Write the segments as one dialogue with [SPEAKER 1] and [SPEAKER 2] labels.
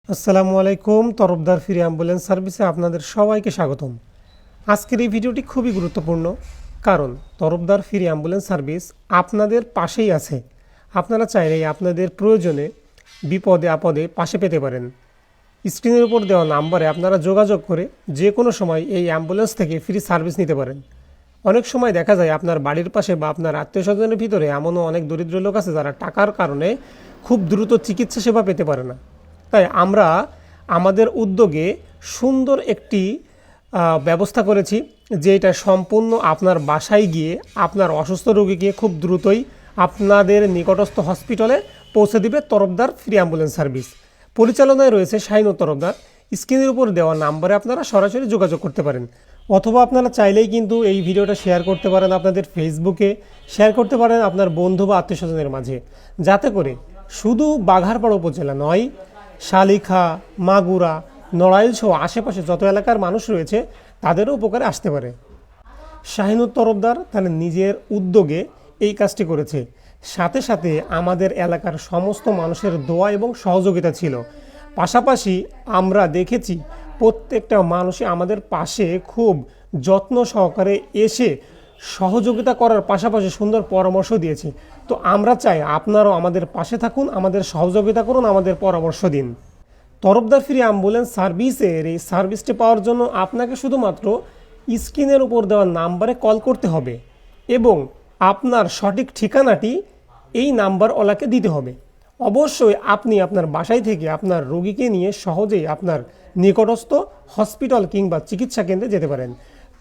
[SPEAKER 1] আসসালামু আলাইকুম। Tarafdar free ambulance সার্ভিসে আপনাদের সবাইকে স্বাগতম। আজকের এই ভিডিওটি খুবই গুরুত্বপূর্ণ, কারণ তরফদার ফ্রি অ্যাম্বুলেন্স সার্ভিস আপনাদের পাশেই আছে। আপনারা চাইলেই আপনাদের প্রয়োজনে বিপদে আপদে পাশে পেতে পারেন। স্ক্রিনের উপর দেওয়া নাম্বারে আপনারা যোগাযোগ করে যে কোনো সময় এই অ্যাম্বুলেন্স থেকে ফ্রি সার্ভিস নিতে পারেন। অনেক সময় দেখা যায় আপনার বাড়ির পাশে বা আপনার আত্মীয় স্বজনের ভিতরে এমনও অনেক দরিদ্র লোক আছে যারা টাকার কারণে খুব দ্রুত চিকিৎসা সেবা পেতে পারে না। তাই আমরা আমাদের উদ্যোগে সুন্দর একটি ব্যবস্থা করেছি, যেটা সম্পূর্ণ আপনার বাসায় গিয়ে আপনার অসুস্থ রোগীকে খুব দ্রুতই আপনাদের নিকটস্থ হসপিটালে পৌঁছে দিবে তরফদার ফ্রি অ্যাম্বুলেন্স সার্ভিস। পরিচালনায় রয়েছে শাহিনুর তরফদার। স্ক্রিনের উপর দেওয়া নাম্বারে আপনারা সরাসরি যোগাযোগ করতে পারেন, অথবা আপনারা চাইলেই কিন্তু এই ভিডিওটা শেয়ার করতে পারেন আপনাদের ফেসবুকে, শেয়ার করতে পারেন আপনার বন্ধু বা আত্মীয় স্বজনের মাঝে, যাতে করে শুধু বাঘারপাড়া উপজেলা নয়, শালিখা, মাগুরা, নড়াইল সহ আশেপাশে যত এলাকার মানুষ রয়েছে তাদেরও উপকারে আসতে পারে। শাহিনুর তরফদার তাহলে নিজের উদ্যোগে এই কাজটি করেছে, সাথে সাথে আমাদের এলাকার সমস্ত মানুষের দোয়া এবং সহযোগিতা ছিল। পাশাপাশি আমরা দেখেছি প্রত্যেকটা মানুষই আমাদের পাশে খুব যত্ন সহকারে এসে সহযোগিতা করার পাশাপাশি সুন্দর পরামর্শ দিয়েছে। তো আমরা চাই আপনারাও আমাদের পাশে থাকুন, আমাদের সহযোগিতা করুন, আমাদের পরামর্শ দিন। তরফদার ফ্রি অ্যাম্বুলেন্স সার্ভিসের এই সার্ভিসটি পাওয়ার জন্য আপনাকে শুধুমাত্র স্ক্রিনের উপর দেওয়া নাম্বারে কল করতে হবে এবং আপনার সঠিক ঠিকানাটি এই নাম্বারওয়ালাকে দিতে হবে। অবশ্যই আপনি আপনার বাসায় থেকে আপনার রোগীকে নিয়ে সহজেই আপনার নিকটস্থ হসপিটাল কিংবা চিকিৎসা কেন্দ্রে যেতে পারেন।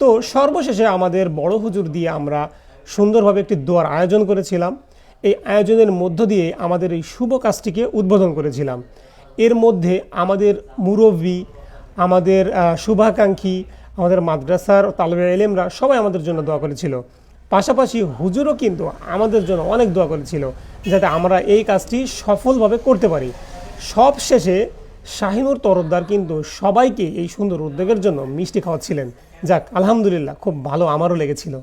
[SPEAKER 1] তো সর্বশেষে আমাদের বড় হুজুর দিয়ে আমরা সুন্দরভাবে একটি দোয়ার আয়োজন করেছিলাম। এই আয়োজনের মধ্য দিয়ে আমাদের এই শুভ কাজটিকে উদ্বোধন করেছিলাম। এর মধ্যে আমাদের মুরব্বি, আমাদের শুভাকাঙ্ক্ষী, আমাদের মাদ্রাসার তালেবে ইলমরা সবাই আমাদের জন্য দোয়া করেছিল। পাশাপাশি হুজুরও কিন্তু আমাদের জন্য অনেক দোয়া করেছিল যাতে আমরা এই কাজটি সফলভাবে করতে পারি। সব শেষে শাহিনুর তরফদার কিন্তু সবাইকে এই সুন্দর উদ্যোগের জন্য মিষ্টি খাওয়াচ্ছিলেন। যাক, আলহামদুলিল্লাহ, খুব ভালো আমারও লেগেছিল।